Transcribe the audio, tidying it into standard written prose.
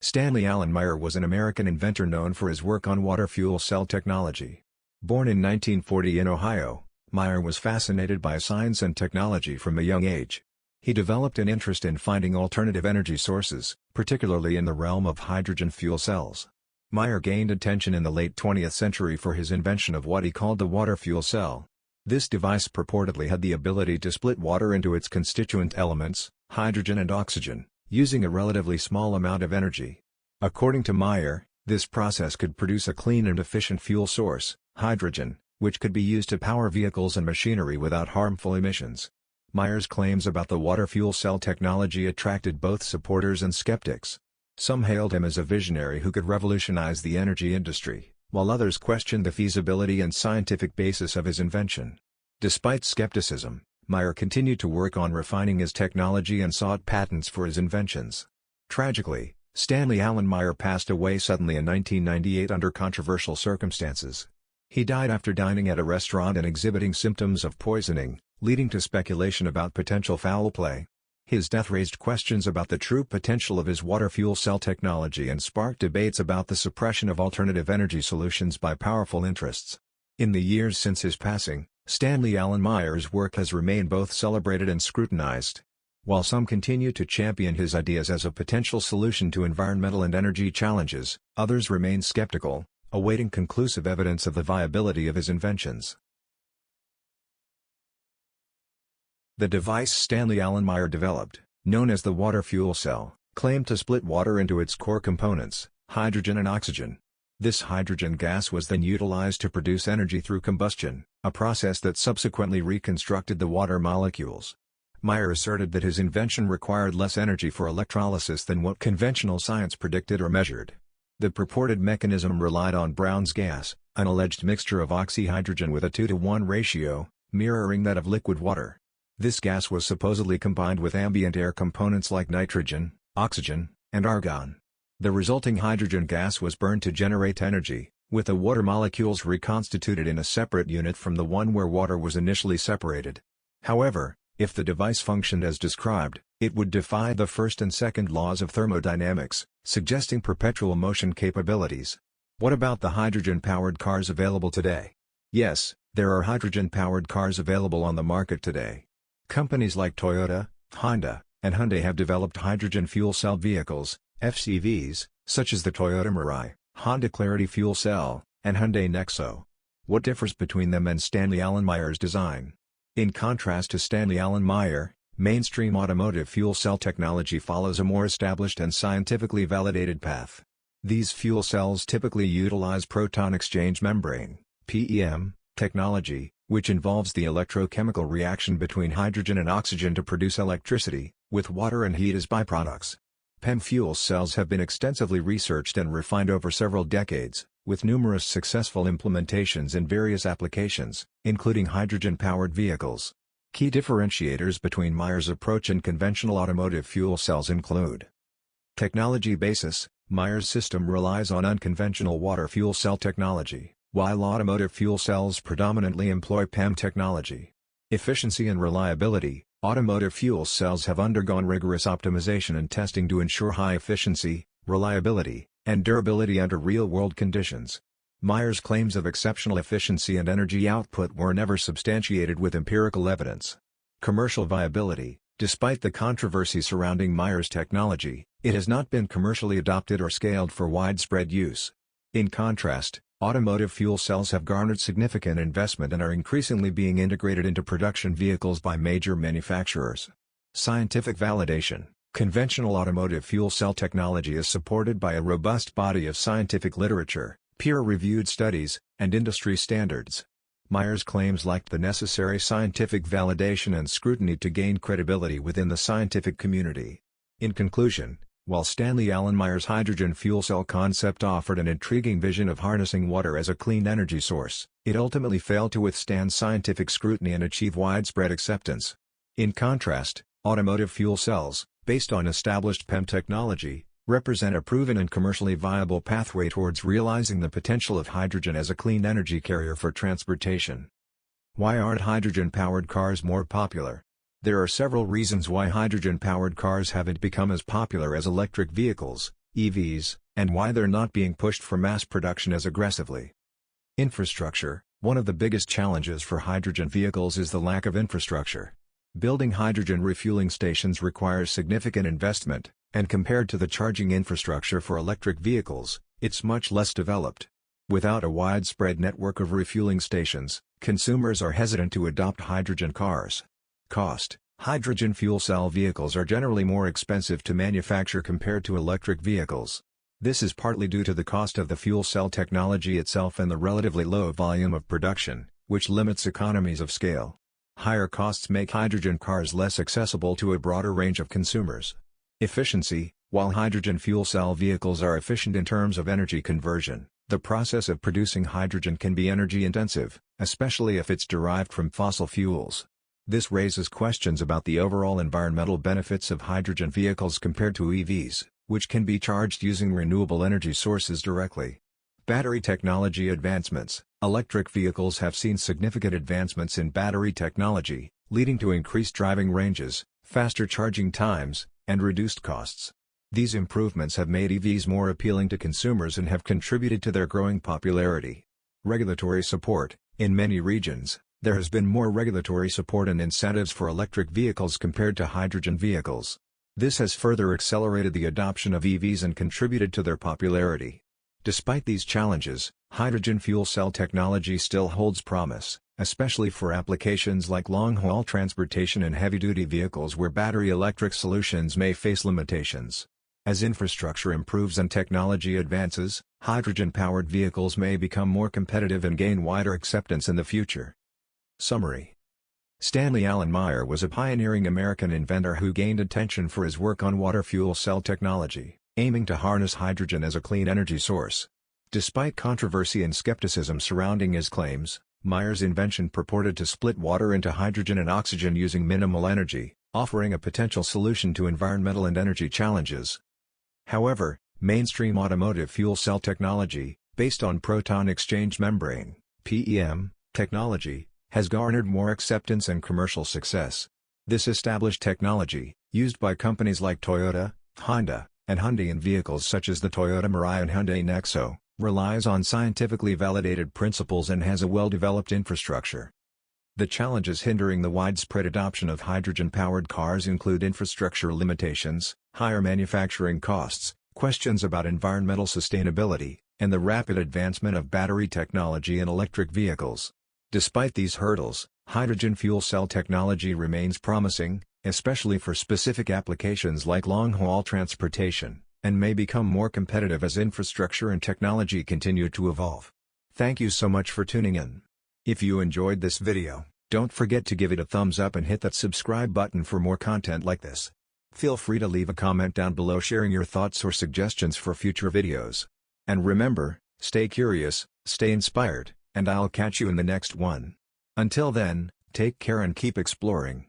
Stanley Allen Meyer was an American inventor known for his work on water fuel cell technology. Born in 1940 in Ohio, Meyer was fascinated by science and technology from a young age. He developed an interest in finding alternative energy sources, particularly in the realm of hydrogen fuel cells. Meyer gained attention in the late 20th century for his invention of what he called the water fuel cell. This device purportedly had the ability to split water into its constituent elements, hydrogen and oxygen, using a relatively small amount of energy. According to Meyer, this process could produce a clean and efficient fuel source, hydrogen, which could be used to power vehicles and machinery without harmful emissions. Meyer's claims about the water fuel cell technology attracted both supporters and skeptics. Some hailed him as a visionary who could revolutionize the energy industry, while others questioned the feasibility and scientific basis of his invention. Despite skepticism, Meyer continued to work on refining his technology and sought patents for his inventions. Tragically, Stanley Allen Meyer passed away suddenly in 1998 under controversial circumstances. He died after dining at a restaurant and exhibiting symptoms of poisoning, leading to speculation about potential foul play. His death raised questions about the true potential of his water fuel cell technology and sparked debates about the suppression of alternative energy solutions by powerful interests. In the years since his passing, Stanley Allen Meyer's work has remained both celebrated and scrutinized. While some continue to champion his ideas as a potential solution to environmental and energy challenges, others remain skeptical, awaiting conclusive evidence of the viability of his inventions. The device Stanley Allen Meyer developed, known as the water fuel cell, claimed to split water into its core components, hydrogen and oxygen. This hydrogen gas was then utilized to produce energy through combustion, a process that subsequently reconstructed the water molecules. Meyer asserted that his invention required less energy for electrolysis than what conventional science predicted or measured. The purported mechanism relied on Brown's gas, an alleged mixture of oxyhydrogen with a 2-to-1 ratio, mirroring that of liquid water. This gas was supposedly combined with ambient air components like nitrogen, oxygen, and argon. The resulting hydrogen gas was burned to generate energy, with the water molecules reconstituted in a separate unit from the one where water was initially separated. However, if the device functioned as described, it would defy the first and second laws of thermodynamics, suggesting perpetual motion capabilities. What about the hydrogen-powered cars available today? Yes, there are hydrogen-powered cars available on the market today. Companies like Toyota, Honda, and Hyundai have developed hydrogen fuel cell vehicles, FCVs, such as the Toyota Mirai, Honda Clarity Fuel Cell, and Hyundai Nexo. What differs between them and Stanley Allen Meyer's design? In contrast to Stanley Allen Meyer, mainstream automotive fuel cell technology follows a more established and scientifically validated path. These fuel cells typically utilize proton exchange membrane (PEM) technology, which involves the electrochemical reaction between hydrogen and oxygen to produce electricity, with water and heat as byproducts. PEM fuel cells have been extensively researched and refined over several decades, with numerous successful implementations in various applications, including hydrogen-powered vehicles. Key differentiators between Meyer's approach and conventional automotive fuel cells include: technology basis. Meyer's system relies on unconventional water fuel cell technology, while automotive fuel cells predominantly employ PEM technology. Efficiency and reliability. Automotive fuel cells have undergone rigorous optimization and testing to ensure high efficiency, reliability, and durability under real-world conditions. Meyer's claims of exceptional efficiency and energy output were never substantiated with empirical evidence. Commercial viability. Despite the controversy surrounding Meyer's technology, it has not been commercially adopted or scaled for widespread use. In contrast, automotive fuel cells have garnered significant investment and are increasingly being integrated into production vehicles by major manufacturers. Scientific validation. Conventional automotive fuel cell technology is supported by a robust body of scientific literature, peer-reviewed studies, and industry standards. Meyer's claims lacked the necessary scientific validation and scrutiny to gain credibility within the scientific community. In conclusion, while Stanley Allen Meyer's hydrogen fuel cell concept offered an intriguing vision of harnessing water as a clean energy source, it ultimately failed to withstand scientific scrutiny and achieve widespread acceptance. In contrast, automotive fuel cells, based on established PEM technology, represent a proven and commercially viable pathway towards realizing the potential of hydrogen as a clean energy carrier for transportation. Why aren't hydrogen-powered cars more popular? There are several reasons why hydrogen-powered cars haven't become as popular as electric vehicles, EVs, and why they're not being pushed for mass production as aggressively. Infrastructure. One of the biggest challenges for hydrogen vehicles is the lack of infrastructure. Building hydrogen refueling stations requires significant investment, and compared to the charging infrastructure for electric vehicles, it's much less developed. Without a widespread network of refueling stations, consumers are hesitant to adopt hydrogen cars. Cost. Hydrogen fuel cell vehicles are generally more expensive to manufacture compared to electric vehicles. This is partly due to the cost of the fuel cell technology itself and the relatively low volume of production, which limits economies of scale. Higher costs make hydrogen cars less accessible to a broader range of consumers. Efficiency. While hydrogen fuel cell vehicles are efficient in terms of energy conversion, the process of producing hydrogen can be energy-intensive, especially if it's derived from fossil fuels. This raises questions about the overall environmental benefits of hydrogen vehicles compared to EVs, which can be charged using renewable energy sources directly. Battery technology advancements. Electric vehicles have seen significant advancements in battery technology, leading to increased driving ranges, faster charging times, and reduced costs. These improvements have made EVs more appealing to consumers and have contributed to their growing popularity. Regulatory support. In many regions, there has been more regulatory support and incentives for electric vehicles compared to hydrogen vehicles. This has further accelerated the adoption of EVs and contributed to their popularity. Despite these challenges, hydrogen fuel cell technology still holds promise, especially for applications like long-haul transportation and heavy-duty vehicles where battery electric solutions may face limitations. As infrastructure improves and technology advances, hydrogen-powered vehicles may become more competitive and gain wider acceptance in the future. Summary. Stanley Allen Meyer was a pioneering American inventor who gained attention for his work on water fuel cell technology, aiming to harness hydrogen as a clean energy source. Despite controversy and skepticism surrounding his claims, Meyer's invention purported to split water into hydrogen and oxygen using minimal energy, offering a potential solution to environmental and energy challenges. However, mainstream automotive fuel cell technology, based on proton exchange membrane (PEM) technology, has garnered more acceptance and commercial success. This established technology, used by companies like Toyota, Honda, and Hyundai in vehicles such as the Toyota Mirai and Hyundai Nexo, relies on scientifically validated principles and has a well-developed infrastructure. The challenges hindering the widespread adoption of hydrogen-powered cars include infrastructure limitations, higher manufacturing costs, questions about environmental sustainability, and the rapid advancement of battery technology in electric vehicles. Despite these hurdles, hydrogen fuel cell technology remains promising, especially for specific applications like long-haul transportation, and may become more competitive as infrastructure and technology continue to evolve. Thank you so much for tuning in. If you enjoyed this video, don't forget to give it a thumbs up and hit that subscribe button for more content like this. Feel free to leave a comment down below sharing your thoughts or suggestions for future videos. And remember, stay curious, stay inspired, and I'll catch you in the next one. Until then, take care and keep exploring.